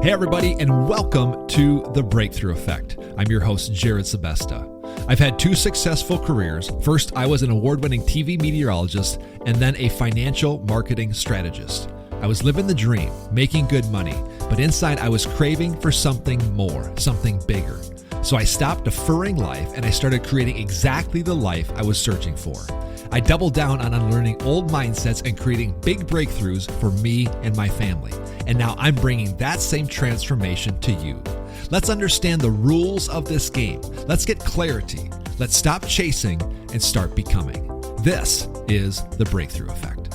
Hey everybody, and welcome to The Breakthrough Effect. I'm your host, Jared Sebesta. I've had two successful careers. First, I was an award-winning TV meteorologist, and then a financial marketing strategist. I was living the dream, making good money, but inside I was craving for something more, something bigger. So I stopped deferring life and I started creating exactly the life I was searching for. I doubled down on unlearning old mindsets and creating big breakthroughs for me and my family. And now I'm bringing that same transformation to you. Let's understand the rules of this game. Let's get clarity. Let's stop chasing and start becoming. This is the Breakthrough Effect.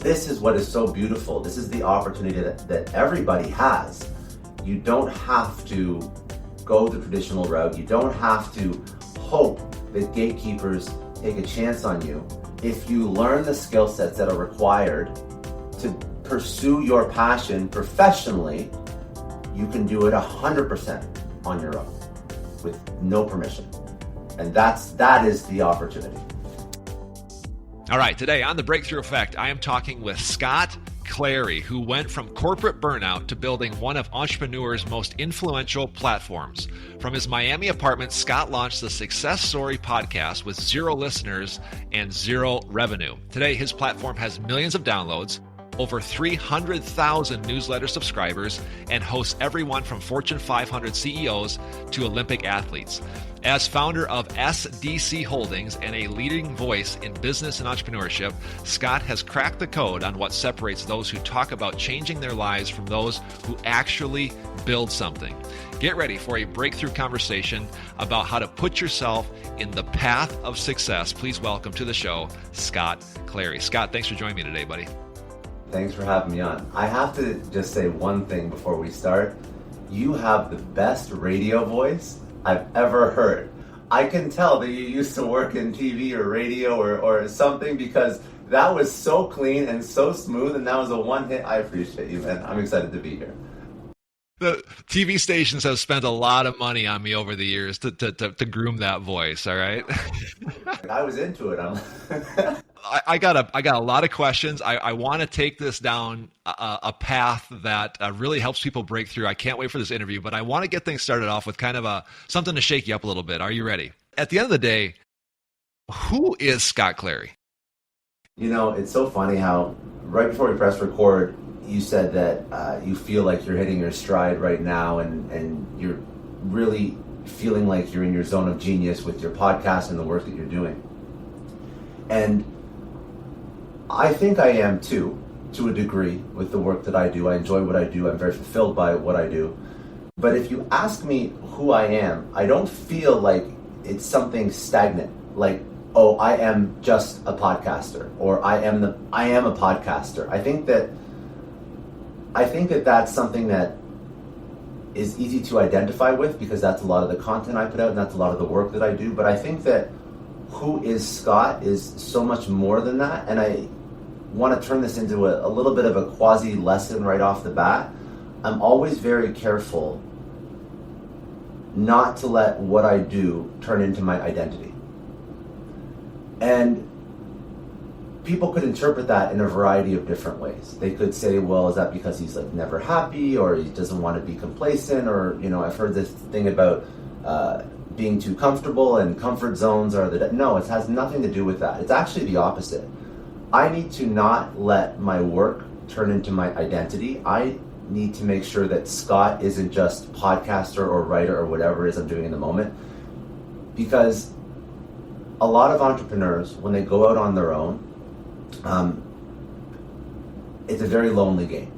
This is what is so beautiful. This is the opportunity that everybody has. You don't have to go the traditional route. You don't have to hope that gatekeepers take a chance on you. If you learn the skill sets that are required to pursue your passion professionally, you can do it 100% on your own with no permission. And that is the opportunity. All right, today on The Breakthrough Effect, I am talking with Scott Clary, who went from corporate burnout to building one of entrepreneurs' most influential platforms. From his Miami apartment, Scott launched the Success Story podcast with 0 listeners and 0 revenue. Today, his platform has millions of downloads, over 300,000 newsletter subscribers, and hosts everyone from Fortune 500 CEOs to Olympic athletes. As founder of SDC Holdings and a leading voice in business and entrepreneurship, Scott has cracked the code on what separates those who talk about changing their lives from those who actually build something. Get ready for a breakthrough conversation about how to put yourself in the path of success. Please welcome to the show, Scott Clary. Scott, thanks for joining me today, buddy. Thanks for having me on. I have to just say one thing before we start. You have the best radio voice I've ever heard. I can tell that you used to work in TV or radio or something, because that was so clean and so smooth, and that was a one hit. I appreciate you, man. I'm excited to be here. The TV stations have spent a lot of money on me over the years to groom that voice, all right? I was into it. I got a lot of questions. I want to take this down a path that really helps people break through. I can't wait for this interview, but I want to get things started off with kind of something to shake you up a little bit. Are you ready? At the end of the day, who is Scott Clary? You know, it's so funny how right before we press record, you said that you feel like you're hitting your stride right now, and you're really feeling like you're in your zone of genius with your podcast and the work that you're doing. And I think I am too, to a degree, with the work that I do. I enjoy what I do. I'm very fulfilled by what I do. But if you ask me who I am, I don't feel like it's something stagnant, like, oh, I am just a podcaster, or I am a podcaster. I think that that's something that is easy to identify with, because that's a lot of the content I put out and that's a lot of the work that I do. But I think that who is Scott is so much more than that. And I want to turn this into a little bit of a quasi lesson right off the bat. I'm always very careful not to let what I do turn into my identity. And people could interpret that in a variety of different ways. They could say, well, is that because he's like never happy, or he doesn't want to be complacent, or, you know, I've heard this thing about being too comfortable, and comfort zones are no, it has nothing to do with that. It's actually the opposite. I need to not let my work turn into my identity. I need to make sure that Scott isn't just podcaster or writer or whatever it is I'm doing in the moment. Because a lot of entrepreneurs, when they go out on their own, it's a very lonely game.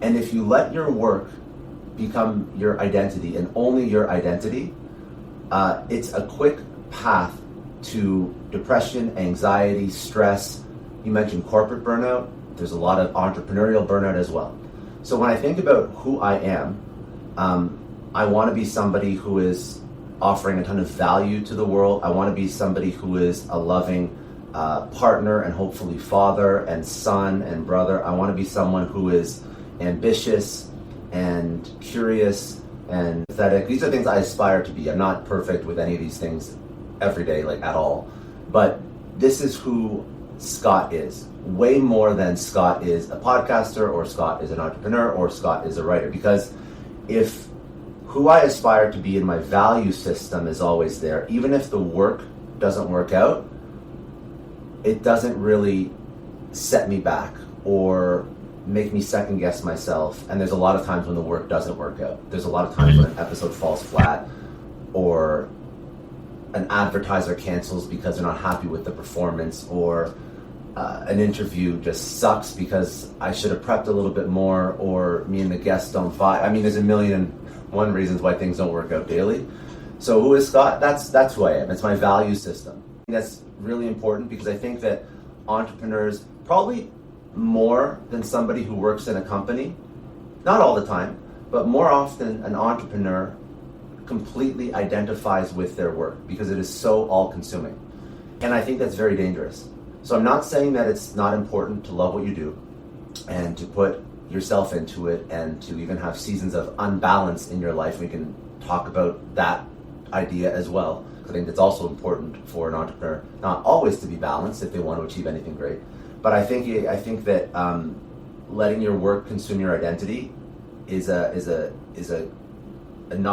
And if you let your work become your identity and only your identity, it's a quick path to depression, anxiety, stress. You mentioned corporate burnout. There's a lot of entrepreneurial burnout as well. So when I think about who I am, I want to be somebody who is offering a ton of value to the world. I want to be somebody who is a loving partner and hopefully father and son and brother. I want to be someone who is ambitious and curious and pathetic. These are things I aspire to be. I'm not perfect with any of these things every day, like at all. But this is who Scott is. way more than Scott is a podcaster or Scott is an entrepreneur or Scott is a writer. Because if who I aspire to be in my value system is always there, even if the work doesn't work out, it doesn't really set me back or make me second guess myself. And there's a lot of times when the work doesn't work out. There's a lot of times when an episode falls flat or an advertiser cancels because they're not happy with the performance, or an interview just sucks because I should have prepped a little bit more, or me and the guests don't vibe. I mean, there's a million and one reasons why things don't work out daily. So who is Scott? That's who I am. It's my value system. That's really important because I think that entrepreneurs, probably more than somebody who works in a company, not all the time, but more often an entrepreneur completely identifies with their work because it is so all-consuming. And I think that's very dangerous. So I'm not saying that it's not important to love what you do and to put yourself into it and to even have seasons of unbalance in your life. We can talk about that idea as well. I think it's also important for an entrepreneur not always to be balanced if they want to achieve anything great. But I think that letting your work consume your identity is not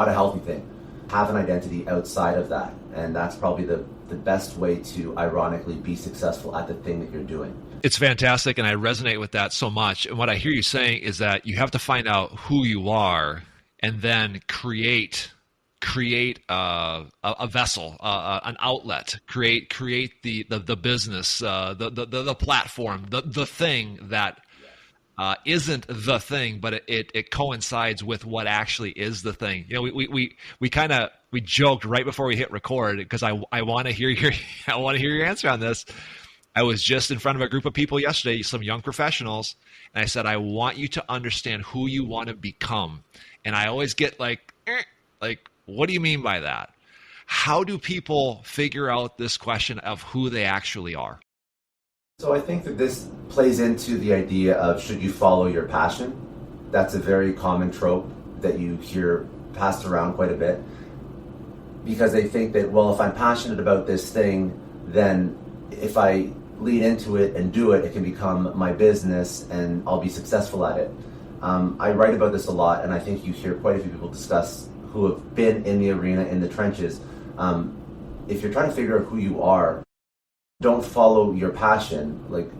a healthy thing. Have an identity outside of that, and that's probably the best way to ironically be successful at the thing that you're doing. It's fantastic, and I resonate with that so much. And what I hear you saying is that you have to find out who you are and then create a vessel, an outlet, create the business, the platform, the thing that isn't the thing, but it coincides with what actually is the thing. You know, we joked right before we hit record because I want to hear your answer on this. I was just in front of a group of people yesterday, some young professionals, and I said, I want you to understand who you want to become. And I always get like, what do you mean by that? How do people figure out this question of who they actually are? So I think that this plays into the idea of, should you follow your passion? That's a very common trope that you hear passed around quite a bit, because they think that, well, if I'm passionate about this thing, then if I lead into it and do it, it can become my business and I'll be successful at it. I write about this a lot, and I think you hear quite a few people discuss who have been in the arena, in the trenches. If you're trying to figure out who you are, don't follow your passion. Like,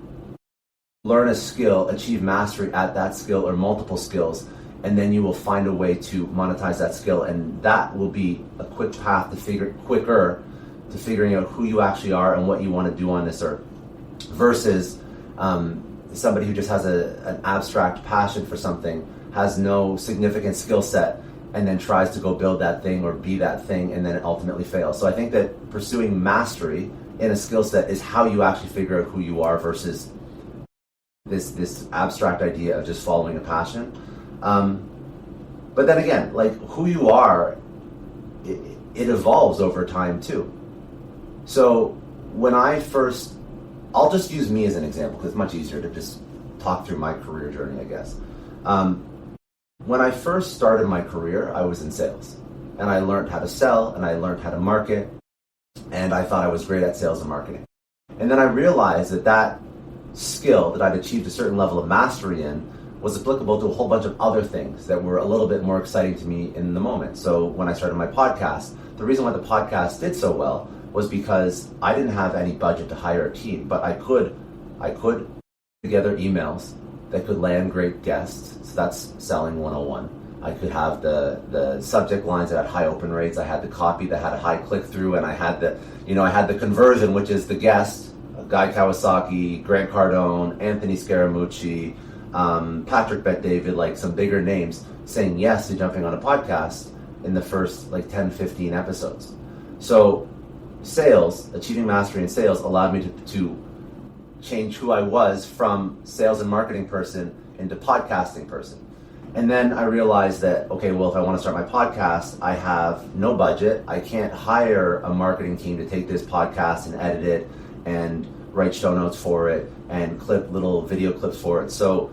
learn a skill, achieve mastery at that skill or multiple skills, and then you will find a way to monetize that skill, and that will be a quick path quicker to figuring out who you actually are and what you want to do on this earth, versus somebody who just has an abstract passion for something, has no significant skill set, and then tries to go build that thing or be that thing, and then it ultimately fails. So I think that pursuing mastery in a skill set is how you actually figure out who you are, versus this abstract idea of just following a passion. But then again, like, who you are, it evolves over time too. So when I'll just use me as an example because it's much easier to just talk through my career journey, I guess. When I first started my career, I was in sales, and I learned how to sell, and I learned how to market, and I thought I was great at sales and marketing. And then I realized that skill that I'd achieved a certain level of mastery in was applicable to a whole bunch of other things that were a little bit more exciting to me in the moment. So when I started my podcast, the reason why the podcast did so well was because I didn't have any budget to hire a team, but I could put together emails that could land great guests. So that's selling 101. I could have the subject lines that had high open rates. I had the copy that had a high click through, and I had the conversion, which is the guest, Guy Kawasaki, Grant Cardone, Anthony Scaramucci, Patrick Bet-David, like some bigger names saying yes to jumping on a podcast in the first 10, 15 episodes. So sales, achieving mastery in sales, allowed me to change who I was from sales and marketing person into podcasting person. And then I realized that, okay, well, if I want to start my podcast, I have no budget. I can't hire a marketing team to take this podcast and edit it and write show notes for it and clip little video clips for it. So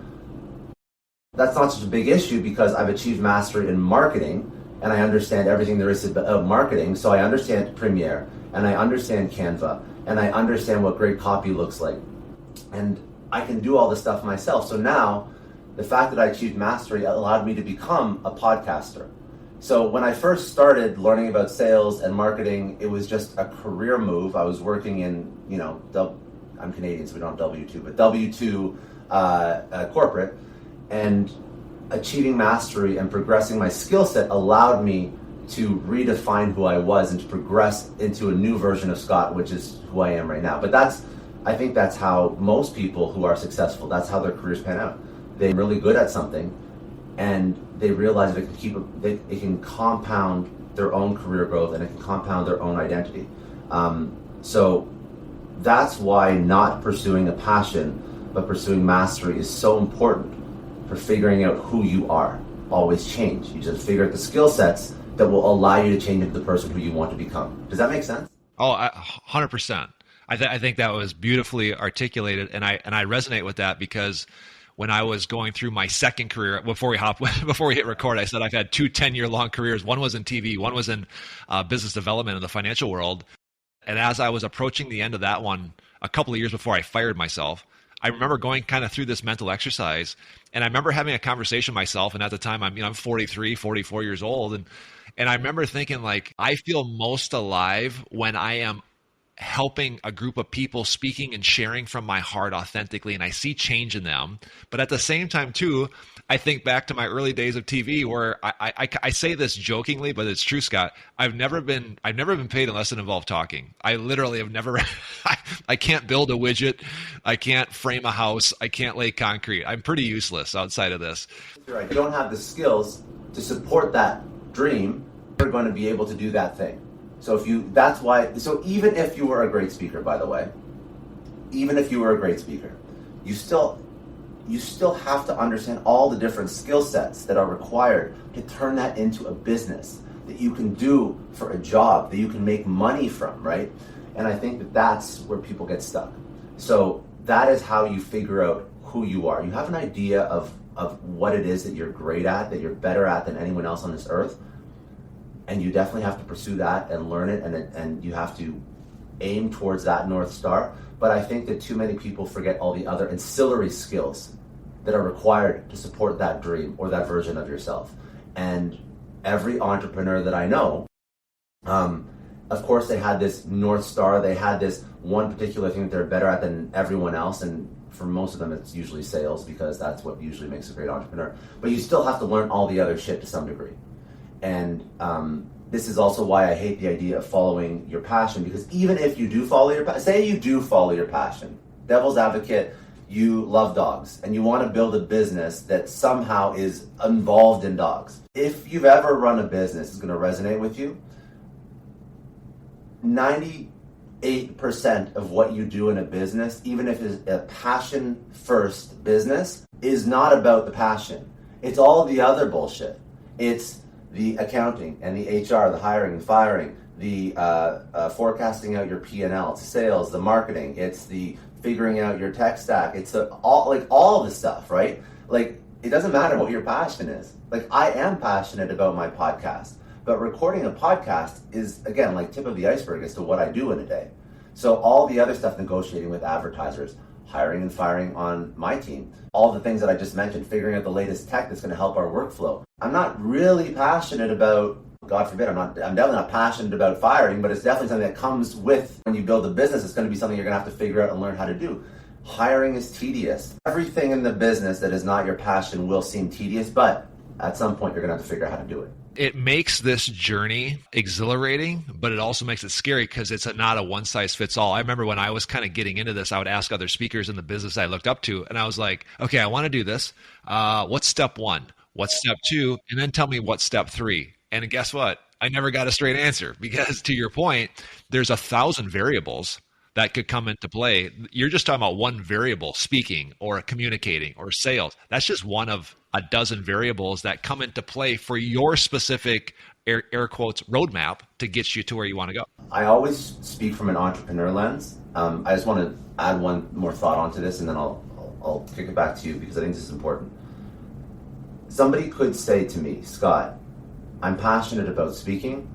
that's not such a big issue because I've achieved mastery in marketing and I understand everything there is about marketing. So I understand Premiere and I understand Canva and I understand what great copy looks like. And I can do all this stuff myself. So now, the fact that I achieved mastery allowed me to become a podcaster. So when I first started learning about sales and marketing, it was just a career move. I was working in, I'm Canadian, so we don't have W-2, but W-2 corporate, and achieving mastery and progressing my skill set allowed me to redefine who I was and to progress into a new version of Scott, which is who I am right now. But I think that's how most people who are successful, that's how their careers pan out. They're really good at something, and they realize that it can compound their own career growth, and it can compound their own identity. So that's why not pursuing a passion, but pursuing mastery is so important for figuring out who you are. Always change. You just figure out the skill sets that will allow you to change into the person who you want to become. Does that make sense? Oh, 100%. I think that was beautifully articulated, and I resonate with that, because when I was going through my second career, before we hit record, I said I've had 2 10-year-long careers. One was in TV, one was in business development in the financial world. And as I was approaching the end of that one, a couple of years before I fired myself, I remember going kind of through this mental exercise, and I remember having a conversation with myself. And at the time, I'm 43, 44 years old, and I remember thinking, like, I feel most alive when I am helping a group of people, speaking and sharing from my heart authentically, and I see change in them. But at the same time too, I think back to my early days of TV, where I say this jokingly, but it's true, Scott. I've never been paid unless it involved talking. I literally have never. I can't build a widget. I can't frame a house. I can't lay concrete. I'm pretty useless outside of this. Right. You don't have the skills to support that dream. You're going to be able to do that thing. So even if you were a great speaker, by the way, even if you were a great speaker, you still have to understand all the different skill sets that are required to turn that into a business that you can do for a job, that you can make money from, right? And I think that that's where people get stuck. So that is how you figure out who you are. You have an idea of what it is that you're great at, that you're better at than anyone else on this earth. And you definitely have to pursue that and learn it, and you have to aim towards that North Star. But I think that too many people forget all the other ancillary skills that are required to support that dream or that version of yourself. And every entrepreneur that I know, of course, they had this North Star. They had this one particular thing that they're better at than everyone else. And for most of them, it's usually sales, because that's what usually makes a great entrepreneur. But you still have to learn all the other shit to some degree. And this is also why I hate the idea of following your passion, because even if you do follow your passion, say you do follow your passion, devil's advocate, you love dogs and you want to build a business that somehow is involved in dogs. If you've ever run a business, it's going to resonate with you. 98% of what you do in a business, even if it's a passion-first business, is not about the passion. It's all the other bullshit. It's the accounting and the HR, the hiring and firing, the forecasting out your P&L, it's sales, the marketing, it's the figuring out your tech stack, it's all the stuff, right? Like, it doesn't matter what your passion is. Like, I am passionate about my podcast, but recording a podcast is, again, like tip of the iceberg as to what I do in a day. So all the other stuff, negotiating with advertisers, hiring and firing on my team, all the things that I just mentioned, figuring out the latest tech that's going to help our workflow. I'm not really passionate about, God forbid, I'm definitely not passionate about firing, but it's definitely something that comes with when you build a business. It's going to be something you're going to have to figure out and learn how to do. Hiring is tedious. Everything in the business that is not your passion will seem tedious, but at some point you're going to have to figure out how to do it. It makes this journey exhilarating, but it also makes it scary because it's not a one size fits all. I remember when I was kind of getting into this, I would ask other speakers in the business I looked up to, and I was like, okay, I want to do this. What's step 1? What's step 2? And then tell me what's step 3. And guess what? I never got a straight answer, because to your point, there's 1,000 variables that could come into play. You're just talking about one variable, speaking or communicating or sales. That's just one of a dozen variables that come into play for your specific air quotes roadmap to get you to where you want to go. I always speak from an entrepreneur lens. I just want to add one more thought onto this, and then I'll kick it back to you, because I think this is important. Somebody could say to me, Scott, I'm passionate about speaking.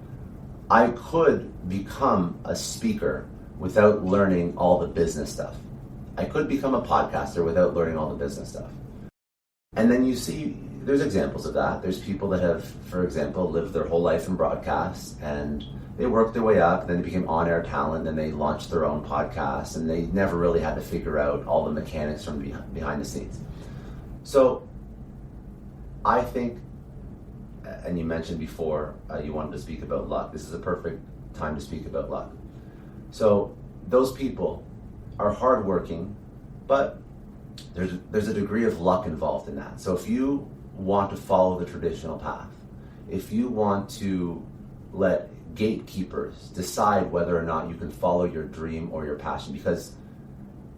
I could become a speaker without learning all the business stuff. I could become a podcaster without learning all the business stuff. And then you see, there's examples of that. There's people that have, for example, lived their whole life in broadcast and they worked their way up, then they became on-air talent, and they launched their own podcast, and they never really had to figure out all the mechanics from behind the scenes. So I think, and you mentioned before you wanted to speak about luck. This is a perfect time to speak about luck. So those people are hardworking, but there's a degree of luck involved in that. So if you want to follow the traditional path, if you want to let gatekeepers decide whether or not you can follow your dream or your passion, because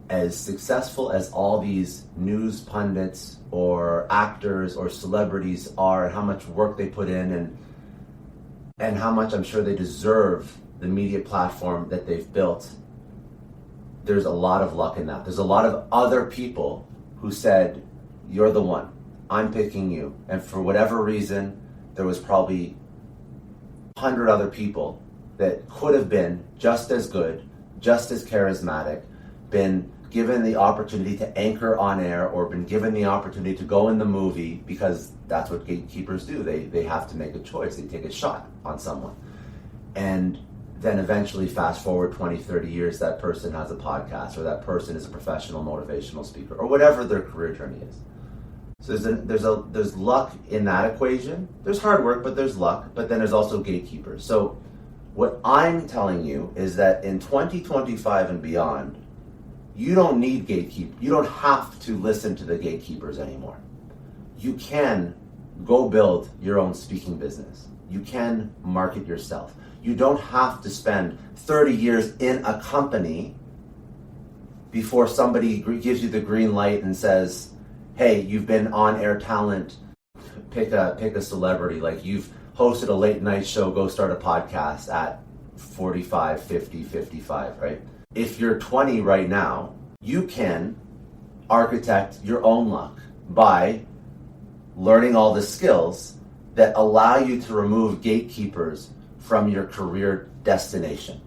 as successful as all these news pundits or actors or celebrities are, and how much work they put in, and how much I'm sure they deserve the media platform that they've built, there's a lot of luck in that. There's a lot of other people who said, you're the one, I'm picking you. And for whatever reason, there was probably 100 other people that could have been just as good, just as charismatic, been given the opportunity to anchor on air, or been given the opportunity to go in the movie, because that's what gatekeepers do. They have to make a choice. They take a shot on someone. And then eventually, fast forward 20, 30 years, that person has a podcast, or that person is a professional motivational speaker, or whatever their career journey is. So there's luck in that equation. There's hard work, but there's luck. But then there's also gatekeepers. So what I'm telling you is that in 2025 and beyond, you don't need gatekeepers. You don't have to listen to the gatekeepers anymore. You can go build your own speaking business. You can market yourself. You don't have to spend 30 years in a company before somebody gives you the green light and says, hey, you've been on-air talent, pick a celebrity, like you've hosted a late night show, go start a podcast at 45, 50, 55, right? If you're 20 right now, you can architect your own luck by learning all the skills that allow you to remove gatekeepers from your career destination.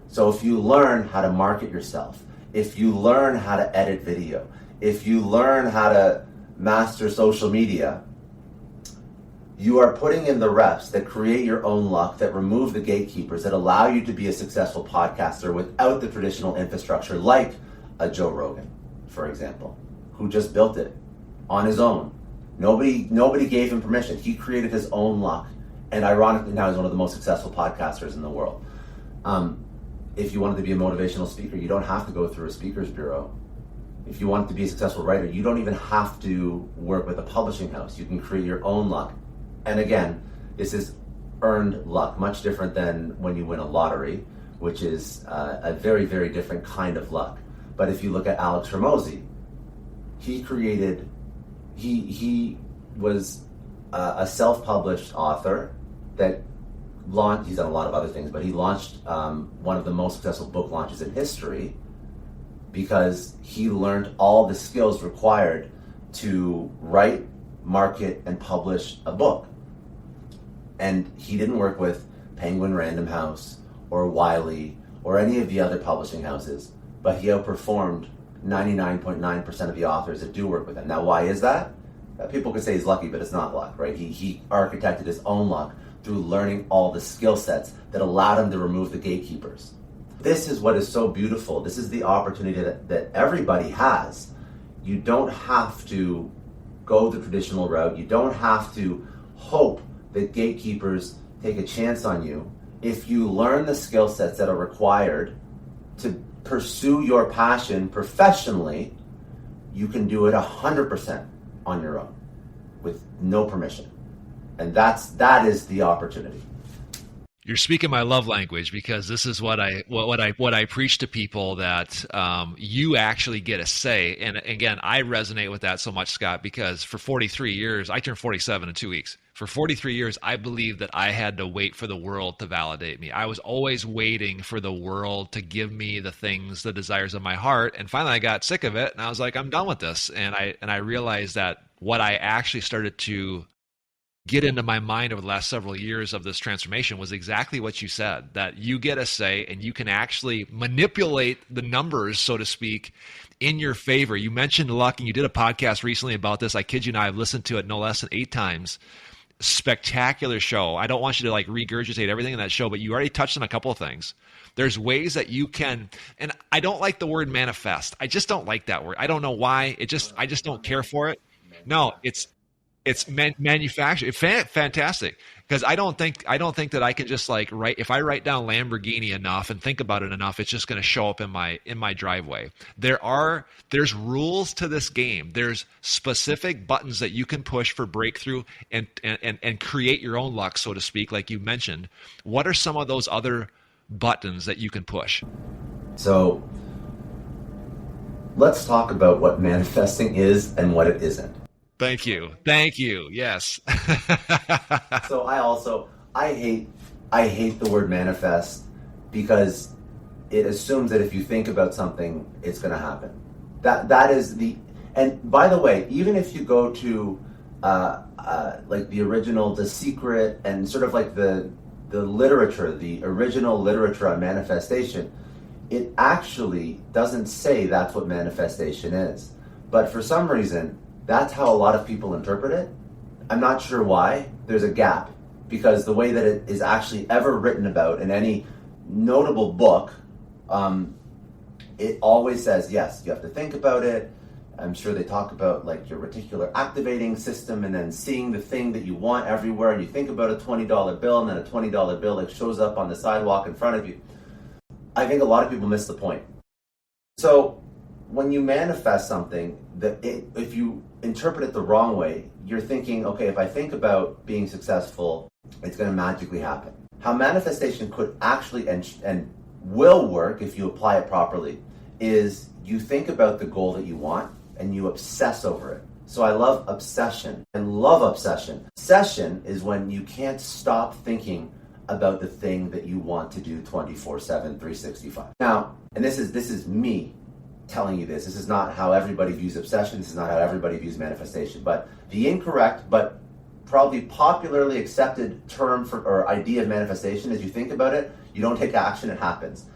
So if you learn how to market yourself, if you learn how to edit video, if you learn how to master social media, you are putting in the reps that create your own luck, that remove the gatekeepers, that allow you to be a successful podcaster without the traditional infrastructure, like a Joe Rogan, for example, who just built it on his own. Nobody gave him permission. He created his own luck, and ironically now he's one of the most successful podcasters in the world. If you wanted to be a motivational speaker, you don't have to go through a speakers bureau. If you want to be a successful writer, you don't even have to work with a publishing house. You can create your own luck. And again, this is earned luck, much different than when you win a lottery, which is a very, very different kind of luck. But if you look at Alex Hormozi, he was a self-published author that launched, he's done a lot of other things, but he launched one of the most successful book launches in history, because he learned all the skills required to write, market, and publish a book. And he didn't work with Penguin Random House or Wiley or any of the other publishing houses, but he outperformed 99.9% of the authors that do work with him. Now, why is that? People could say he's lucky, but it's not luck, right? He architected his own luck through learning all the skill sets that allowed him to remove the gatekeepers. This is what is so beautiful. This is the opportunity that everybody has. You don't have to go the traditional route. You don't have to hope that gatekeepers take a chance on you. If you learn the skill sets that are required to pursue your passion professionally, you can do it 100% on your own with no permission. And that is the opportunity. You're speaking my love language, because this is what I preach to people, that you actually get a say. And again, I resonate with that so much, Scott, because for 43 years, I turned 47 in 2 weeks. For 43 years, I believed that I had to wait for the world to validate me. I was always waiting for the world to give me the things, the desires of my heart. And finally, I got sick of it, and I was like, I'm done with this. And I realized that what I actually started to get into my mind over the last several years of this transformation was exactly what you said, that you get a say and you can actually manipulate the numbers, so to speak, in your favor. You mentioned luck, and you did a podcast recently about this. I kid you not, I've listened to it no less than 8 times. Spectacular show. I don't want you to like regurgitate everything in that show, but you already touched on a couple of things. There's ways that you can, and I don't like the word manifest. I just don't like that word. I don't know why. I just don't care for it. No, it's manufactured. Fantastic. Because I don't think that I can just like write, if I write down Lamborghini enough and think about it enough, it's just going to show up in my driveway. There's rules to this game. There's specific buttons that you can push for breakthrough and create your own luck, so to speak, like you mentioned. What are some of those other buttons that you can push? So let's talk about what manifesting is and what it isn't. Thank you. Yes. So I hate the word manifest because it assumes that if you think about something, it's going to happen. That is and by the way, even if you go to like the original The Secret and sort of like the literature, the original literature on manifestation, it actually doesn't say that's what manifestation is. But for some reason, that's how a lot of people interpret it. I'm not sure why. There's a gap, because the way that it is actually ever written about in any notable book, it always says, yes, you have to think about it. I'm sure they talk about like your reticular activating system and then seeing the thing that you want everywhere. And you think about a $20 bill and then a $20 bill like shows up on the sidewalk in front of you. I think a lot of people miss the point. So when you manifest something, if you interpret it the wrong way, you're thinking, okay, if I think about being successful, it's going to magically happen. How manifestation could actually and will work if you apply it properly is you think about the goal that you want and you obsess over it. So I love obsession and love obsession. Obsession is when you can't stop thinking about the thing that you want to do 24/7, 365. Now, and this is me telling you this. This is not how everybody views obsession. This is not how everybody views manifestation. But the incorrect, but probably popularly accepted term for or idea of manifestation is you think about it, you don't take action, it happens.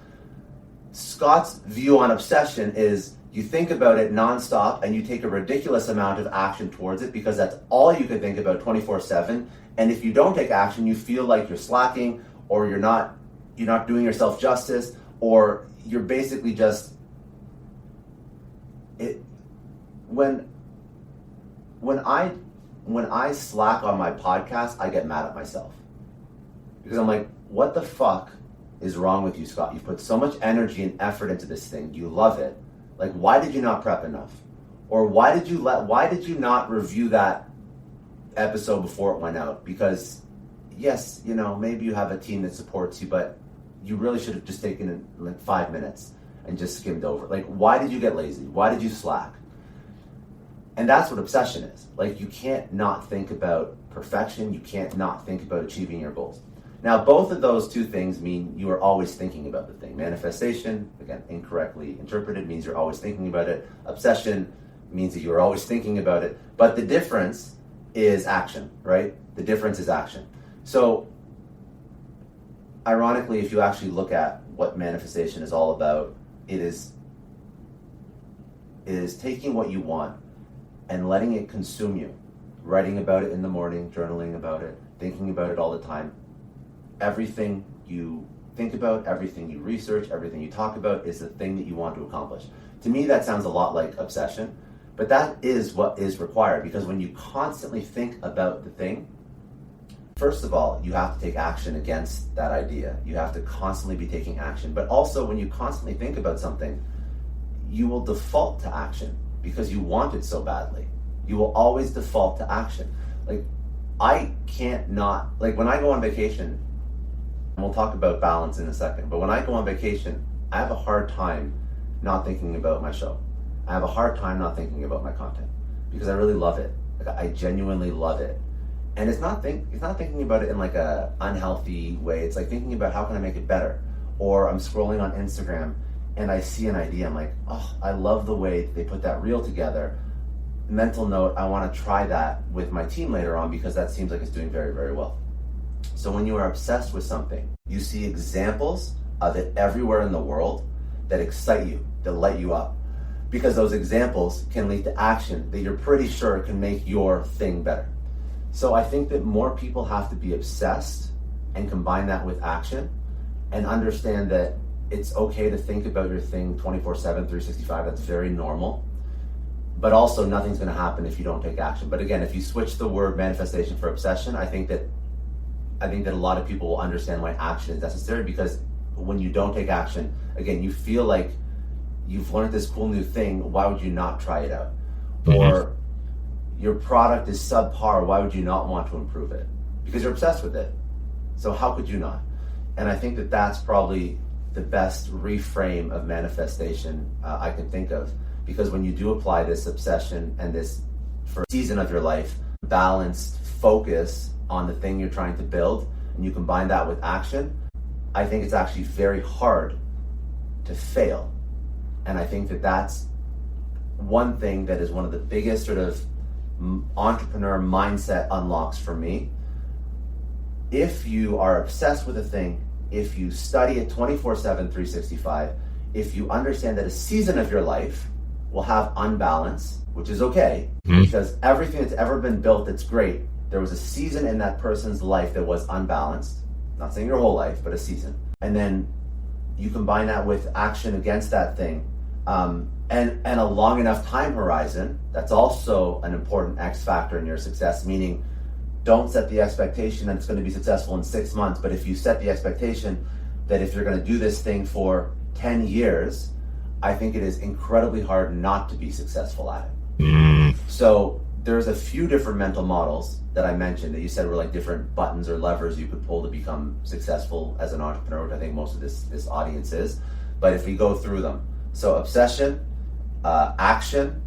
Scott's view on obsession is you think about it nonstop and you take a ridiculous amount of action towards it because that's all you can think about 24/7. And if you don't take action, you feel like you're slacking, or you're not doing yourself justice, or you're basically just when I slack on my podcast, I get mad at myself because I'm like, what the fuck is wrong with you, Scott? You put so much energy and effort into this thing. You love it. Like, why did you not prep enough? Or why did you not review that episode before it went out? Because yes, maybe you have a team that supports you, but you really should have just taken like 5 minutes and just skimmed over. Like, why did you get lazy? Why did you slack? And that's what obsession is. Like, you can't not think about perfection. You can't not think about achieving your goals. Now, both of those two things mean you are always thinking about the thing. Manifestation, again, incorrectly interpreted, means you're always thinking about it. Obsession means that you're always thinking about it. But the difference is action, right? The difference is action. So, ironically, if you actually look at what manifestation is all about, it is taking what you want and letting it consume you. Writing about it in the morning, journaling about it, thinking about it all the time. Everything you think about, everything you research, everything you talk about is the thing that you want to accomplish. To me, that sounds a lot like obsession, but that is what is required, because when you constantly think about the thing, first of all, you have to take action against that idea. You have to constantly be taking action. But also, when you constantly think about something, you will default to action because you want it so badly. You will always default to action. Like, I can't not, like when I go on vacation, and we'll talk about balance in a second, but when I go on vacation, I have a hard time not thinking about my show. I have a hard time not thinking about my content because I really love it. Like, I genuinely love it. And it's not thinking about it in like a unhealthy way. It's like thinking about how can I make it better? Or I'm scrolling on Instagram and I see an idea. I'm like, oh, I love the way they put that reel together. mental note, I want to try that with my team later on because that seems like it's doing very, very well. So when you are obsessed with something, you see examples of it everywhere in the world that excite you, that light you up, because those examples can lead to action that you're pretty sure can make your thing better. So I think that more people have to be obsessed and combine that with action and understand that it's okay to think about your thing 24/7, 365. That's very normal. But also nothing's going to happen if you don't take action. But again, if you switch the word manifestation for obsession, I think that a lot of people will understand why action is necessary, because when you don't take action, again, you feel like you've learned this cool new thing. Why would you not try it out? Mm-hmm. Or your product is subpar. Why would you not want to improve it? Because you're obsessed with it. So how could you not? And I think that that's probably the best reframe of manifestation I can think of. Because when you do apply this obsession and this for a season of your life, balanced focus on the thing you're trying to build, and you combine that with action, I think it's actually very hard to fail. And I think that that's one thing that is one of the biggest sort of entrepreneur mindset unlocks for me. If you are obsessed with a thing, if you study it 24/7, 365, if you understand that a season of your life will have unbalance, which is okay, because everything that's ever been built that's great, there was a season in that person's life that was unbalanced. Not saying your whole life, but a season. And then you combine that with action against that thing, and a long enough time horizon. That's also an important X factor in your success, meaning don't set the expectation that it's going to be successful in 6 months, but if you set the expectation that if you're going to do this thing for 10 years, I think it is incredibly hard not to be successful at it. So there's a few different mental models that I mentioned that you said were like different buttons or levers you could pull to become successful as an entrepreneur, which I think most of this audience is. But if we go through them, so obsession, action,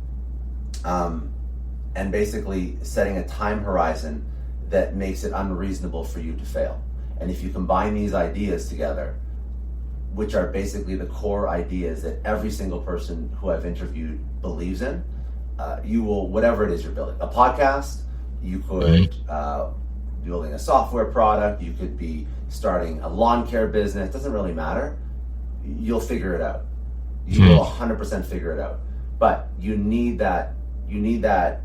and basically setting a time horizon that makes it unreasonable for you to fail. And if you combine these ideas together, which are basically the core ideas that every single person who I've interviewed believes in, you will, whatever it is you're building, a podcast, you could building a software product, you could be starting a lawn care business, doesn't really matter. You'll figure it out. You will 100% figure it out. But you need that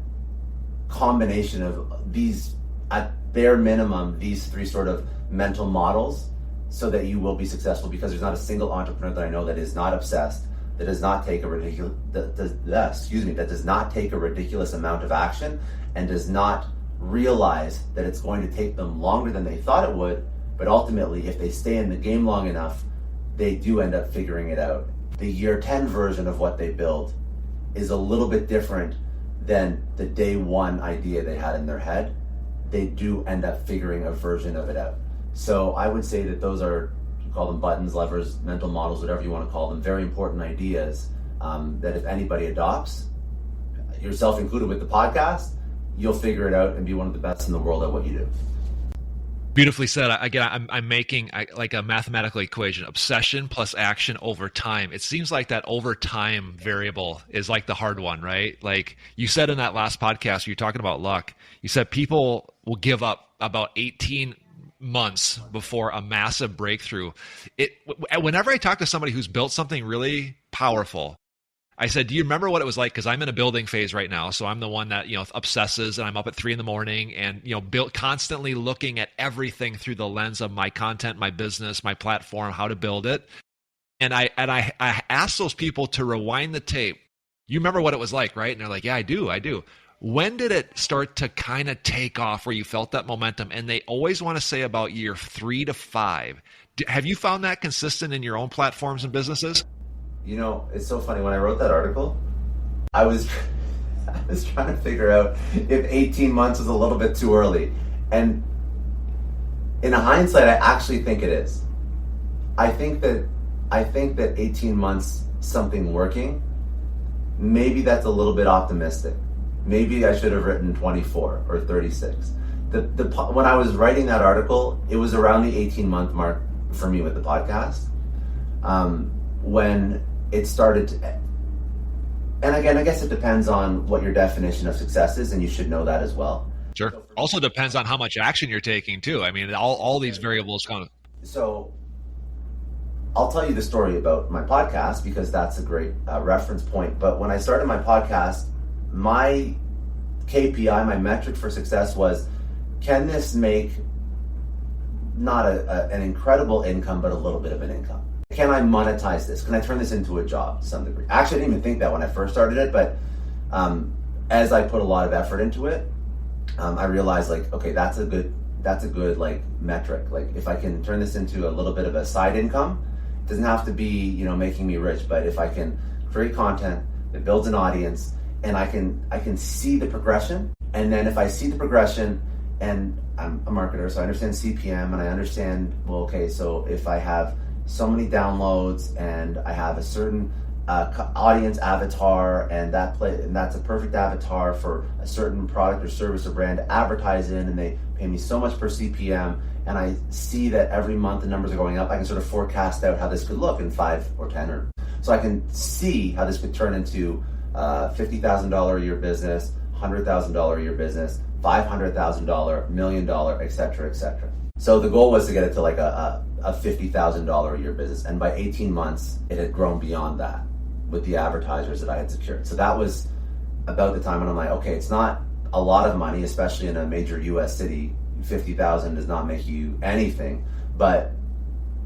combination of these, at bare minimum, these three sort of mental models, so that you will be successful, because there's not a single entrepreneur that I know that is not obsessed, that does not take a ridiculous, that does not take a ridiculous amount of action, and does not realize that it's going to take them longer than they thought it would, but ultimately, if they stay in the game long enough, they do end up figuring it out. The year 10 version of what they build is a little bit different than the day one idea they had in their head. They do end up figuring a version of it out. So I would say that those are, you call them buttons, levers, mental models, whatever you want to call them, very important ideas that if anybody adopts, yourself included with the podcast, you'll figure it out and be one of the best in the world at what you do. Beautifully said. Again, I'm making like a mathematical equation: obsession plus action over time. It seems like that over time variable is like the hard one, right? Like you said in that last podcast, you're talking about luck. You said people will give up about 18 months before a massive breakthrough. Whenever I talk to somebody who's built something really powerful, I said, do you remember what it was like? Because I'm in a building phase right now. So I'm the one that, obsesses, and I'm up at 3 a.m. and, constantly looking at everything through the lens of my content, my business, my platform, how to build it. And I asked those people to rewind the tape. You remember what it was like, right? And they're like, yeah, I do. When did it start to kind of take off where you felt that momentum? And they always want to say about year 3 to 5. Have you found that consistent in your own platforms and businesses? It's so funny. When I wrote that article, I was trying to figure out if 18 months is a little bit too early. And in hindsight, I actually think it is. I think that 18 months, something working, maybe that's a little bit optimistic. Maybe I should have written 24 or 36. When I was writing that article, it was around the 18-month mark for me with the podcast. When it started to And again, I guess it depends on what your definition of success is, and you should know that as well. Sure. Also depends on how much action you're taking too. I mean, all these variables kind of. So I'll tell you the story about my podcast because that's a great reference point. But when I started my podcast, my KPI, my metric for success was, can this make not an incredible income, but a little bit of an income? Can I monetize this? Can I turn this into a job to some degree? Actually, I didn't even think that when I first started it, but as I put a lot of effort into it, I realized like, okay, that's a good like metric. Like if I can turn this into a little bit of a side income, it doesn't have to be, making me rich, but if I can create content that builds an audience and I can see the progression, and then if I see the progression, and I'm a marketer, so I understand CPM and I understand, well, okay, so if I have so many downloads and I have a certain audience avatar and that's a perfect avatar for a certain product or service or brand to advertise in, and they pay me so much per CPM, and I see that every month the numbers are going up, I can sort of forecast out how this could look in 5 or 10 or so I can see how this could turn into $50,000 a year business, $100,000 a year business, $500,000, $1 million, et cetera, et cetera. So the goal was to get it to like a $50,000 a year business. And by 18 months, it had grown beyond that with the advertisers that I had secured. So that was about the time when I'm like, okay, it's not a lot of money, especially in a major US city. 50,000 does not make you anything, but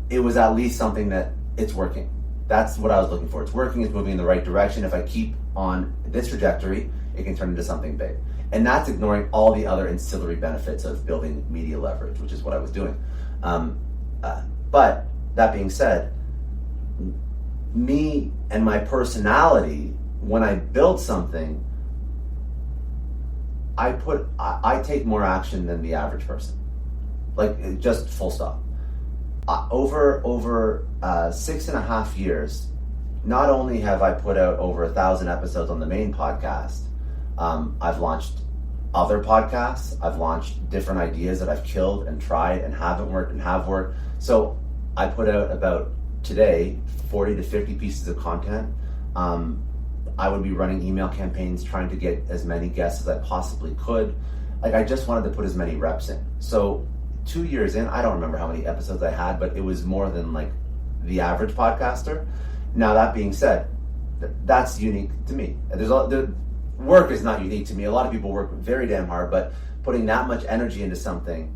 it was at least something that it's working. That's what I was looking for. It's working, it's moving in the right direction. If I keep on this trajectory, it can turn into something big. And that's ignoring all the other ancillary benefits of building media leverage, which is what I was doing. But that being said, me and my personality, when I build something, I take more action than the average person. Like, just full stop. Over 6.5 years, not only have I put out over 1,000 episodes on the main podcast, I've launched other podcasts, I've launched different ideas that I've killed and tried and haven't worked and have worked. So I put out about today 40 to 50 pieces of content. I would be running email campaigns trying to get as many guests as I possibly could. Like, I just wanted to put as many reps in. So 2 years in, I don't remember how many episodes I had, but it was more than like the average podcaster. Now, that being said, that's unique to me. The work is not unique to me. A lot of people work very damn hard, but putting that much energy into something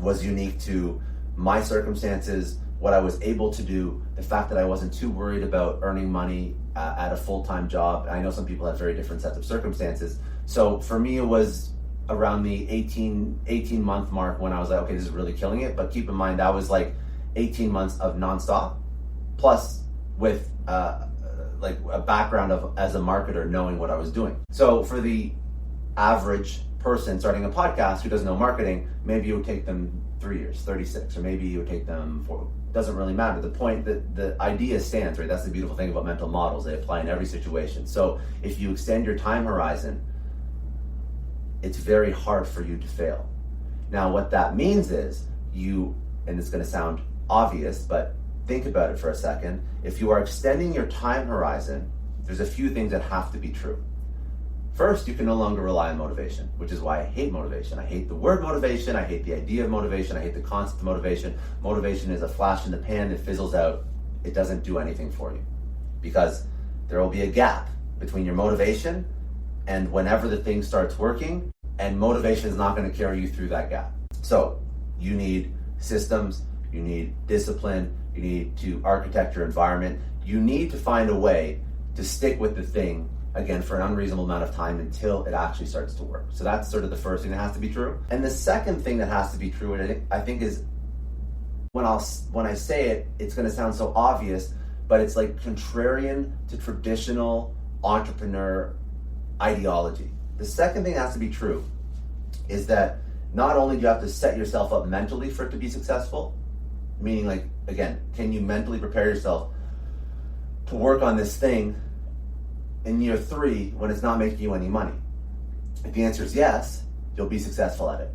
was unique to my circumstances, what I was able to do, the fact that I wasn't too worried about earning money at a full-time job. I know some people have very different sets of circumstances. So for me, it was around the 18-month mark when I was like, okay, this is really killing it. But keep in mind, that was like 18 months of nonstop, plus with like a background of as a marketer knowing what I was doing. So for the average person starting a podcast who doesn't know marketing, maybe it would take them 3 years, 36, or maybe it would take them 4. Doesn't really matter. The point that the idea stands, right? That's the beautiful thing about mental models. They apply in every situation. So if you extend your time horizon, it's very hard for you to fail. Now, what that means is and it's going to sound obvious, but think about it for a second. If you are extending your time horizon, there's a few things that have to be true. First, you can no longer rely on motivation, which is why I hate motivation. I hate the word motivation. I hate the idea of motivation. I hate the concept of motivation. Motivation is a flash in the pan that fizzles out. It doesn't do anything for you because there will be a gap between your motivation and whenever the thing starts working, and motivation is not going to carry you through that gap. So you need systems, you need discipline, you need to architect your environment. You need to find a way to stick with the thing, again, for an unreasonable amount of time until it actually starts to work. So that's sort of the first thing that has to be true. And the second thing that has to be true, and I think is, when I say it, it's going to sound so obvious, but it's like contrarian to traditional entrepreneur ideology. The second thing that has to be true is that not only do you have to set yourself up mentally for it to be successful, meaning, like, again, can you mentally prepare yourself to work on this thing in year 3 when it's not making you any money? If the answer is yes, you'll be successful at it.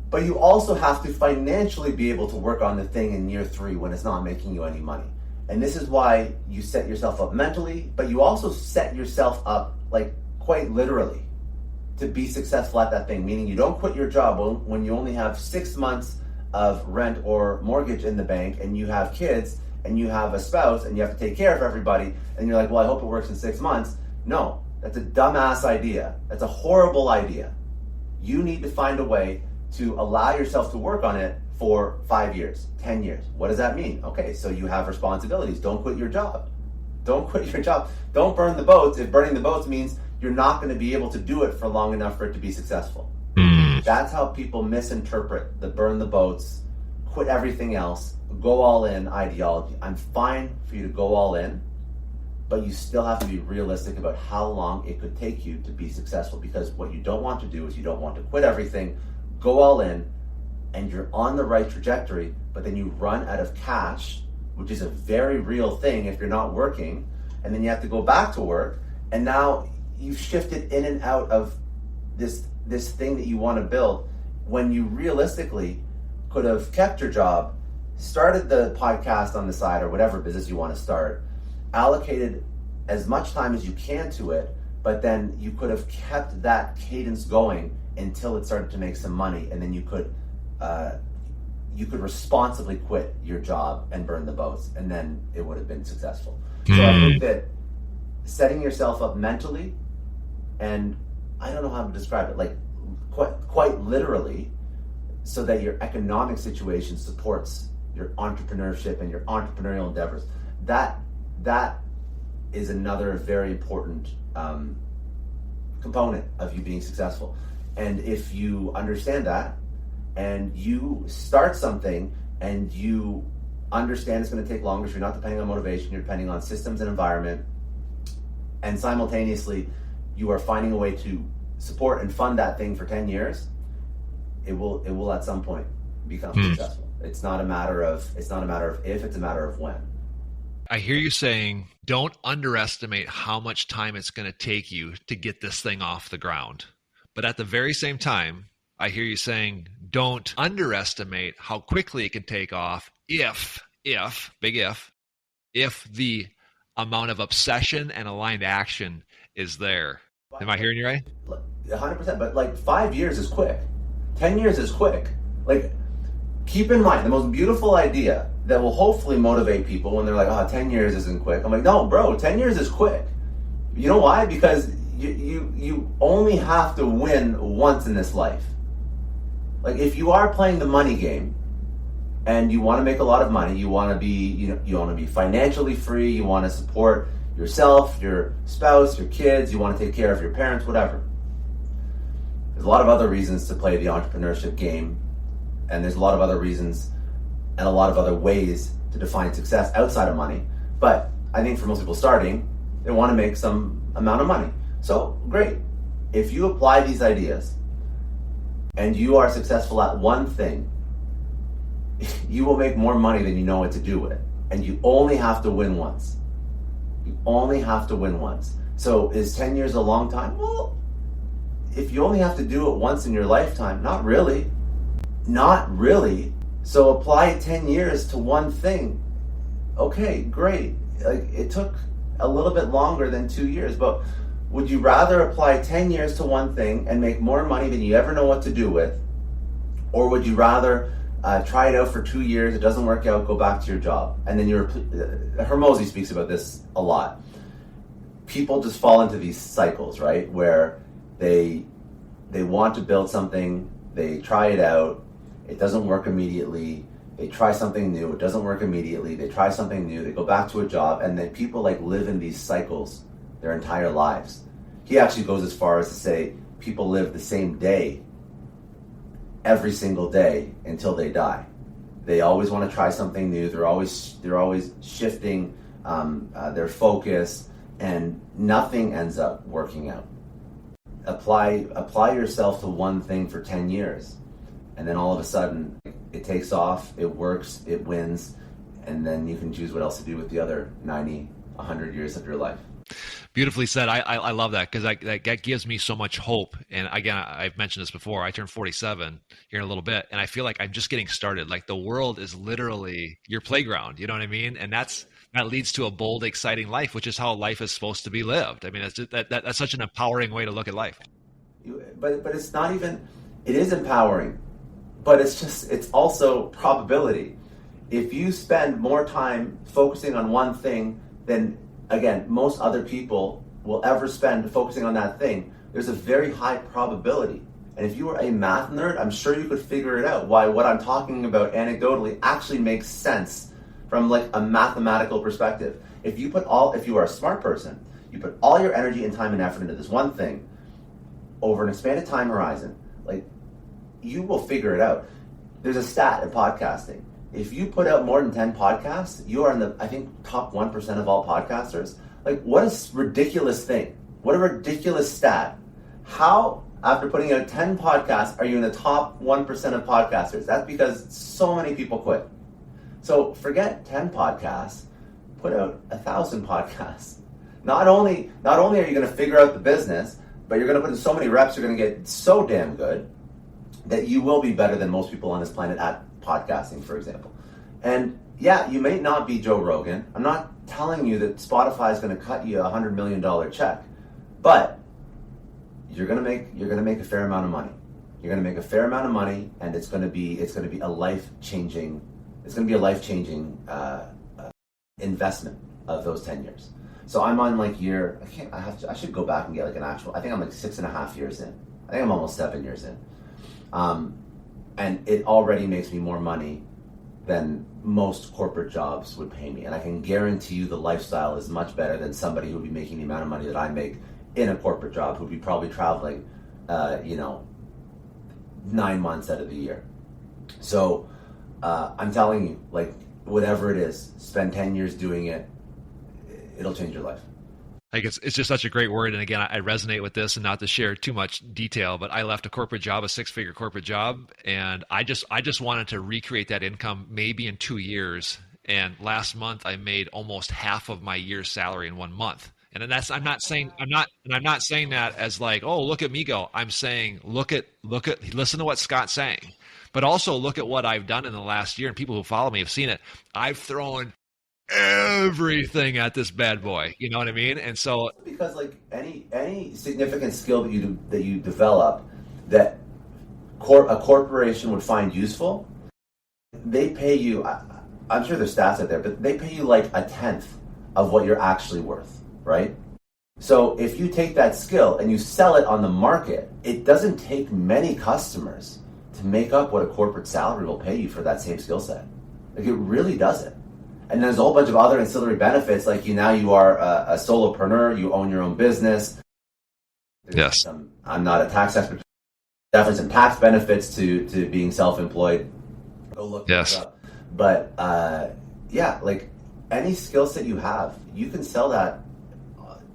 But you also have to financially be able to work on the thing in year 3 when it's not making you any money. And this is why you set yourself up mentally, but you also set yourself up like quite literally to be successful at that thing. Meaning you don't quit your job when you only have 6 months of rent or mortgage in the bank, and you have kids and you have a spouse and you have to take care of everybody, and you're like, well, I hope it works in 6 months. No, that's a dumbass idea. That's a horrible idea. You need to find a way to allow yourself to work on it for 5 years, 10 years. What does that mean? Okay, so you have responsibilities. Don't quit your job. Don't quit your job. Don't burn the boats if burning the boats means you're not going to be able to do it for long enough for it to be successful. That's how people misinterpret the burn the boats, quit everything else, go all in ideology. I'm fine for you to go all in, but you still have to be realistic about how long it could take you to be successful, because what you don't want to do is you don't want to quit everything, go all in, and you're on the right trajectory, but then you run out of cash, which is a very real thing if you're not working, and then you have to go back to work, and now you've shifted in and out of this thing that you want to build, when you realistically could have kept your job, started the podcast on the side or whatever business you want to start, allocated as much time as you can to it, but then you could have kept that cadence going until it started to make some money, and then you could responsibly quit your job and burn the boats, and then it would have been successful. So I think that setting yourself up mentally, and I don't know how to describe it, like quite literally, so that your economic situation supports your entrepreneurship and your entrepreneurial endeavors. That is another very important component of you being successful. And if you understand that, and you start something, and you understand it's going to take longer, so you're not depending on motivation, you're depending on systems and environment, and simultaneously you are finding a way to support and fund that thing for 10 years, it will at some point become successful. It's not a matter of if, it's a matter of when. I hear you saying, don't underestimate how much time it's going to take you to get this thing off the ground. But at the very same time, I hear you saying, don't underestimate how quickly it can take off if the amount of obsession and aligned action is there. Am I hearing you right? 100%, but like 5 years is quick. 10 years is quick. Like, keep in mind, the most beautiful idea that will hopefully motivate people when they're like, 10 years isn't quick. I'm like, no, bro, 10 years is quick. You know why? Because you only have to win once in this life. Like, if you are playing the money game and you want to make a lot of money, you want to be, you want to be financially free, you want to support yourself, your spouse, your kids, you want to take care of your parents, whatever. There's a lot of other reasons to play the entrepreneurship game, and there's a lot of other reasons and a lot of other ways to define success outside of money. But I think for most people starting, they want to make some amount of money. So great. If you apply these ideas and you are successful at one thing, you will make more money than you know what to do with. And you only have to win once. You only have to win once. So is 10 years a long time? Well, if you only have to do it once in your lifetime, not really. Not really. So apply 10 years to one thing. Okay, great. Like, it took a little bit longer than 2 years, but would you rather apply 10 years to one thing and make more money than you ever know what to do with? Or would you rather try it out for 2 years, it doesn't work out, go back to your job? And then Hermosi speaks about this a lot. People just fall into these cycles, right? Where they want to build something, they try it out, it doesn't work immediately, they try something new, it doesn't work immediately, they try something new, they go back to a job, and then people like live in these cycles their entire lives. He actually goes as far as to say people live the same day every single day until they die. They always want to try something new, they're always shifting their focus, and nothing ends up working out. Apply yourself to one thing for 10 years, and then all of a sudden it takes off, it works, it wins, and then you can choose what else to do with the other 90, 100 years of your life. Beautifully said. I love that, because that gives me so much hope. And again, I've mentioned this before. I turned 47 here in a little bit, and I feel like I'm just getting started. Like, the world is literally your playground. You know what I mean? And that's that leads to a bold, exciting life, which is how life is supposed to be lived. I mean, that's such an empowering way to look at life. But it's not even, it is empowering, but it's also probability. If you spend more time focusing on one thing than, again, most other people will ever spend focusing on that thing, there's a very high probability. And if you were a math nerd, I'm sure you could figure it out why what I'm talking about anecdotally actually makes sense from like a mathematical perspective. If you are a smart person, you put all your energy and time and effort into this one thing over an expanded time horizon, like, you will figure it out. There's a stat in podcasting. If you put out more than 10 podcasts, you are in the, I think, top 1% of all podcasters. Like, what a ridiculous thing. What a ridiculous stat. How, after putting out 10 podcasts, are you in the top 1% of podcasters? That's because so many people quit. So forget 10 podcasts, put out 1,000 podcasts. Not only are you going to figure out the business, but you're going to put in so many reps, you're going to get so damn good that you will be better than most people on this planet at podcasting, for example. And yeah, you may not be Joe Rogan. I'm not telling you that Spotify is going to cut you $100 million check, but you're going to make a fair amount of money. You're going to make a fair amount of money, and it's going to be a life-changing investment of those 10 years. So I'm on like I should go back and get like an actual, I think I'm like 6.5 years in. I think I'm almost 7 years in. And it already makes me more money than most corporate jobs would pay me. And I can guarantee you the lifestyle is much better than somebody who would be making the amount of money that I make in a corporate job, who'd be probably traveling, 9 months out of the year. So I'm telling you, like, whatever it is, spend 10 years doing it, it'll change your life. Like, it's just such a great word. And again, I resonate with this, and not to share too much detail, but I left a corporate job, a 6-figure corporate job. And I just wanted to recreate that income maybe in 2 years. And last month I made almost half of my year's salary in 1 month. And then I'm not saying that as like, oh, look at me go. I'm saying, listen to what Scott's saying, but also look at what I've done in the last year. And people who follow me have seen it. I've thrown everything at this bad boy, you know what I mean? And so, because like any significant skill that you develop that a corporation would find useful, they pay you, I'm sure there's stats out there, but they pay you like 1/10 of what you're actually worth, right? So if you take that skill and you sell it on the market, it doesn't take many customers to make up what a corporate salary will pay you for that same skill set. Like, it really doesn't. And there's a whole bunch of other ancillary benefits, like you are a solopreneur, you own your own business. Yes. I'm not a tax expert. Definitely some tax benefits to being self-employed. Go look this up. But yeah, like any skill set you have, you can sell that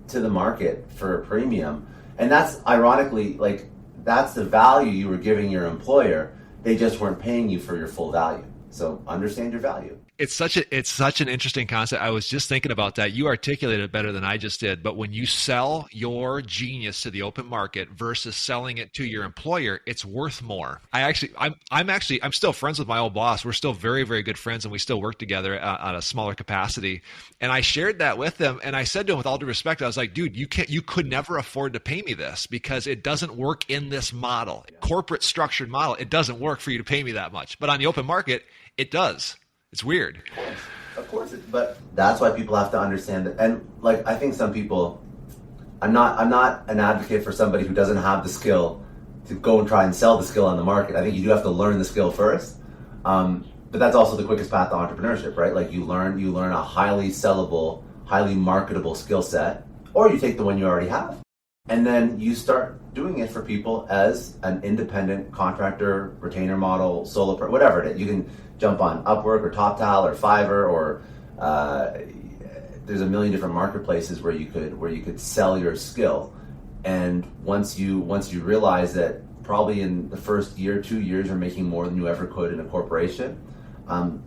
to the market for a premium. And that's ironically, like, that's the value you were giving your employer. They just weren't paying you for your full value. So understand your value. It's such an interesting concept. I was just thinking about that. You articulated it better than I just did. But when you sell your genius to the open market versus selling it to your employer, it's worth more. I'm still friends with my old boss. We're still very, very good friends, and we still work together on a smaller capacity. And I shared that with him, and I said to him with all due respect, I was like, dude, you could never afford to pay me this because it doesn't work in this model, corporate structured model. It doesn't work for you to pay me that much. But on the open market, it does. It's weird. Of course, but that's why people have to understand that. And like, I think some people, I'm not an advocate for somebody who doesn't have the skill to go and try and sell the skill on the market. I think you do have to learn the skill first. But that's also the quickest path to entrepreneurship, right? Like, you learn a highly sellable, highly marketable skill set, or you take the one you already have, and then you start doing it for people as an independent contractor, retainer model, solo, whatever it is. You can jump on Upwork or TopTal or Fiverr, or there's a million different marketplaces where you could sell your skill. And once you realize that probably in the first year, 2 years, you're making more than you ever could in a corporation,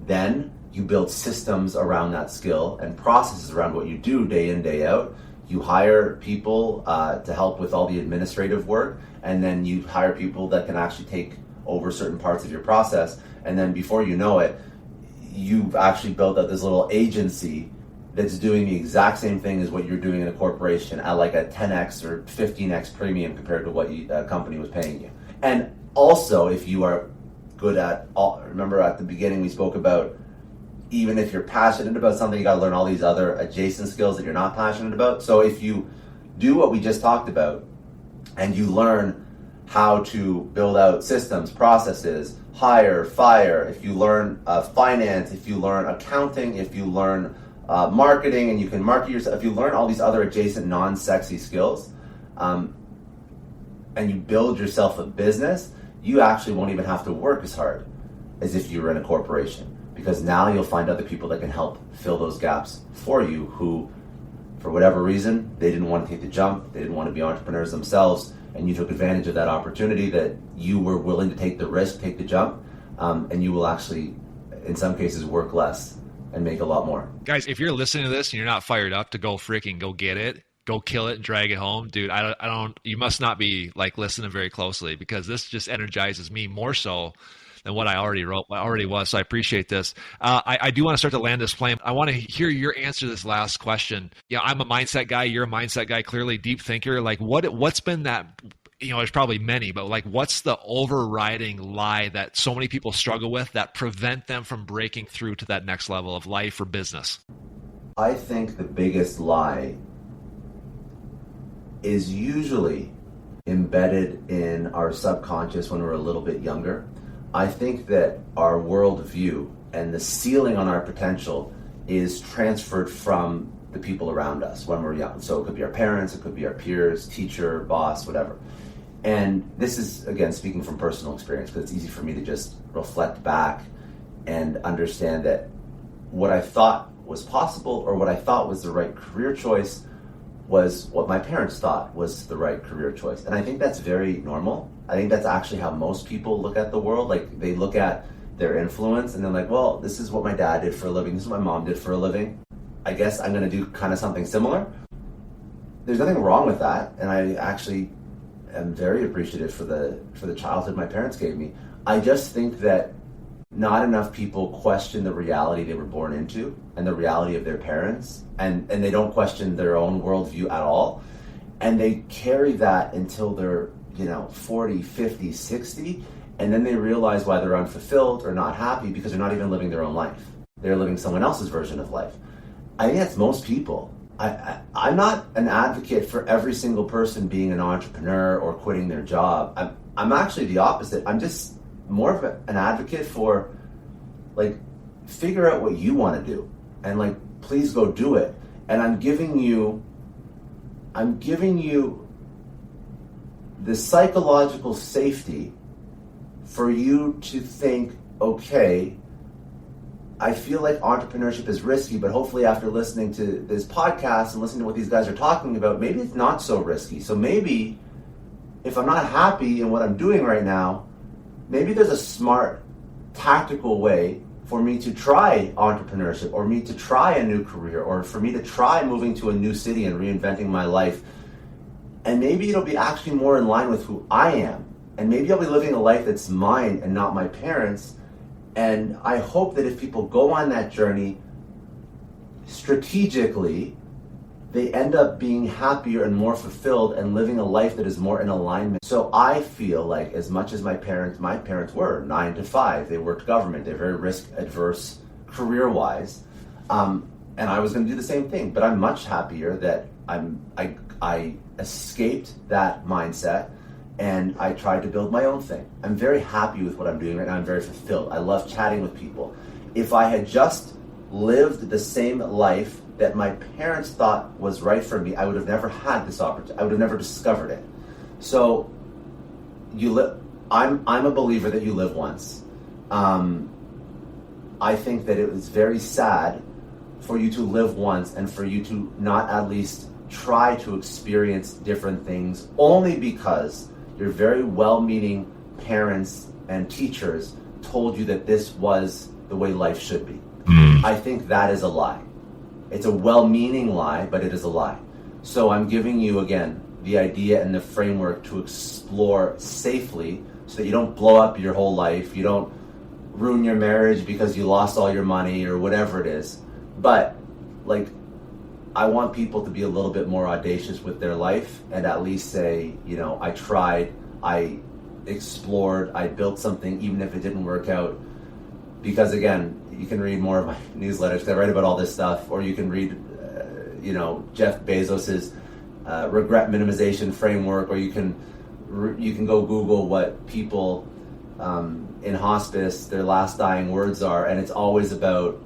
then you build systems around that skill and processes around what you do day in, day out. You hire people to help with all the administrative work, and then you hire people that can actually take over certain parts of your process. And then before you know it, you've actually built up this little agency that's doing the exact same thing as what you're doing in a corporation at like a 10x or 15x premium compared to what a company was paying you. And also, if you are good at all, remember at the beginning we spoke about, even if you're passionate about something, you got to learn all these other adjacent skills that you're not passionate about. So if you do what we just talked about and you learn how to build out systems, processes, hire, fire, if you learn finance, if you learn accounting, if you learn marketing and you can market yourself, if you learn all these other adjacent non-sexy skills and you build yourself a business, you actually won't even have to work as hard as if you were in a corporation, because now you'll find other people that can help fill those gaps for you who, for whatever reason, they didn't want to take the jump, they didn't want to be entrepreneurs themselves, and you took advantage of that opportunity, that you were willing to take the risk, take the jump, and you will actually, in some cases, work less and make a lot more. Guys, if you're listening to this and you're not fired up to go freaking go get it, go kill it and drag it home, dude, I don't, you must not be like listening very closely, because this just energizes me more so than what I already was. So I appreciate this. I do want to start to land this plane. I want to hear your answer to this last question. Yeah, I'm a mindset guy. You're a mindset guy, clearly deep thinker. Like what's been that, there's probably many, but like what's the overriding lie that so many people struggle with that prevent them from breaking through to that next level of life or business? I think the biggest lie is usually embedded in our subconscious when we're a little bit younger. I think that our worldview and the ceiling on our potential is transferred from the people around us when we're young. So it could be our parents, it could be our peers, teacher, boss, whatever. And this is, again, speaking from personal experience, because it's easy for me to just reflect back and understand that what I thought was possible or what I thought was the right career choice was what my parents thought was the right career choice. And I think that's very normal. I think that's actually how most people look at the world. Like, they look at their influence and they're like, well, this is what my dad did for a living, this is what my mom did for a living, I guess I'm gonna do kind of something similar. There's nothing wrong with that, and I actually am very appreciative for the childhood my parents gave me. I just think that not enough people question the reality they were born into and the reality of their parents, and they don't question their own worldview at all. And they carry that until they're 40, 50, 60, and then they realize why they're unfulfilled or not happy, because they're not even living their own life. They're living someone else's version of life. I think that's most people. I'm not an advocate for every single person being an entrepreneur or quitting their job. I'm actually the opposite. I'm just more of an advocate for, like, figure out what you want to do and, like, please go do it. And I'm giving you the psychological safety for you to think, okay, I feel like entrepreneurship is risky, but hopefully after listening to this podcast and listening to what these guys are talking about, maybe it's not so risky. So maybe if I'm not happy in what I'm doing right now, maybe there's a smart, tactical way for me to try entrepreneurship, or me to try a new career, or for me to try moving to a new city and reinventing my life. And maybe it'll be actually more in line with who I am. And maybe I'll be living a life that's mine and not my parents'. And I hope that if people go on that journey strategically, they end up being happier and more fulfilled and living a life that is more in alignment. So I feel like, as much as my parents were 9 to 5, they worked government, they're very risk adverse career-wise, and I was going to do the same thing. But I'm much happier that I escaped that mindset and I tried to build my own thing. I'm very happy with what I'm doing right now. I'm very fulfilled. I love chatting with people. If I had just lived the same life that my parents thought was right for me, I would have never had this opportunity. I would have never discovered it. So I'm a believer that you live once. I think that it was very sad for you to live once and for you to not at least try to experience different things, only because your very well-meaning parents and teachers told you that this was the way life should be. I think that is a lie. It's a well-meaning lie, but it is a lie. So I'm giving you, again, the idea and the framework to explore safely so that you don't blow up your whole life, you don't ruin your marriage because you lost all your money or whatever it is. But, like, I want people to be a little bit more audacious with their life and at least say, I tried, I explored, I built something, even if it didn't work out. Because again, you can read more of my newsletters because I write about all this stuff, or you can read, Jeff Bezos's regret minimization framework, or you can go Google what people in hospice, their last dying words are, and it's always about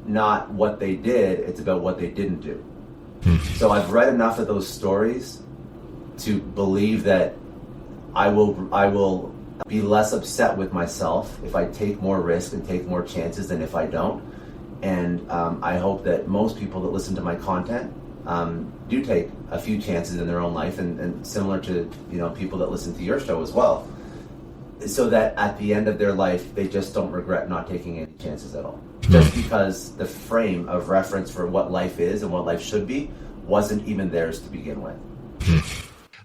not what they did, it's about what they didn't do. So I've read enough of those stories to believe that I will be less upset with myself if I take more risk and take more chances than if I don't. And I hope that most people that listen to my content do take a few chances in their own life, and similar to people that listen to your show as well, so that at the end of their life they just don't regret not taking any chances at all. Just because the frame of reference for what life is and what life should be wasn't even theirs to begin with.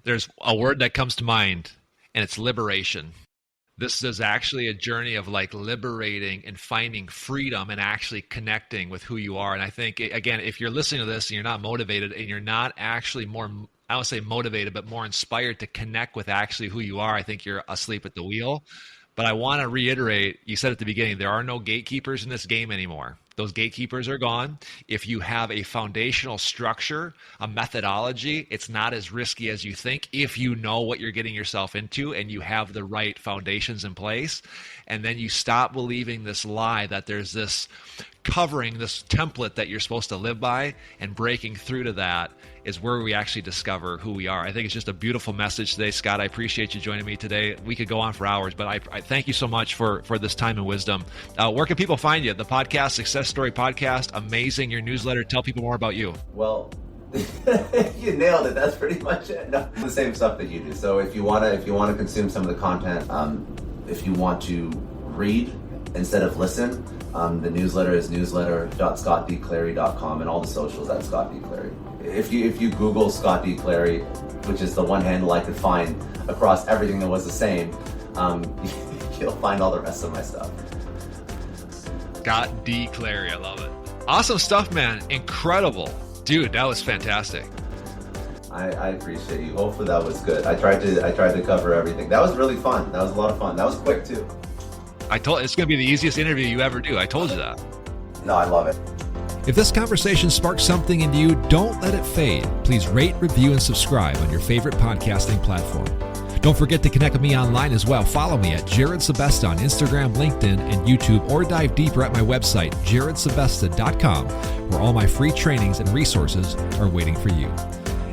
There's a word that comes to mind, and it's liberation. This is actually a journey of liberating and finding freedom and actually connecting with who you are. And I think, again, if you're listening to this and you're not motivated and you're not actually more, I don't say motivated, but more inspired to connect with actually who you are, I think you're asleep at the wheel. But I want to reiterate, you said at the beginning, there are no gatekeepers in this game anymore. Those gatekeepers are gone. If you have a foundational structure, a methodology, it's not as risky as you think if you know what you're getting yourself into and you have the right foundations in place. And then you stop believing this lie that there's this covering, this template that you're supposed to live by, and breaking through to that is where we actually discover who we are. I think it's just a beautiful message today, Scott. I appreciate you joining me today. We could go on for hours, but I thank you so much for this time and wisdom. Where can people find you? The podcast, Success Story Podcast, amazing. Your newsletter, tell people more about you. Well, you nailed it. That's pretty much it. No, the same stuff that you do. So if you want to consume some of the content, if you want to read instead of listen, the newsletter is newsletter.scottdclary.com, and all the socials at Scott D. Clary. If you Google Scott D. Clary, which is the one handle I could find across everything that was the same, you'll find all the rest of my stuff. Scott D. Clary, I love it. Awesome stuff, man. Incredible. Dude, that was fantastic. I appreciate you. Hopefully that was good. I tried to cover everything. That was really fun. That was a lot of fun. That was quick too. It's going to be the easiest interview you ever do. I told you that. No, I love it. If this conversation sparked something in you, don't let it fade. Please rate, review, and subscribe on your favorite podcasting platform. Don't forget to connect with me online as well. Follow me at Jared Sebesta on Instagram, LinkedIn, and YouTube, or dive deeper at my website, jaredsebesta.com, where all my free trainings and resources are waiting for you.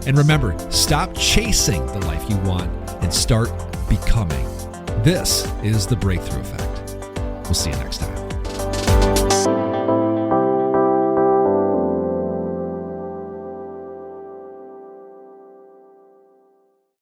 And remember, stop chasing the life you want and start becoming. This is the Breakthrough Effect. We'll see you next time.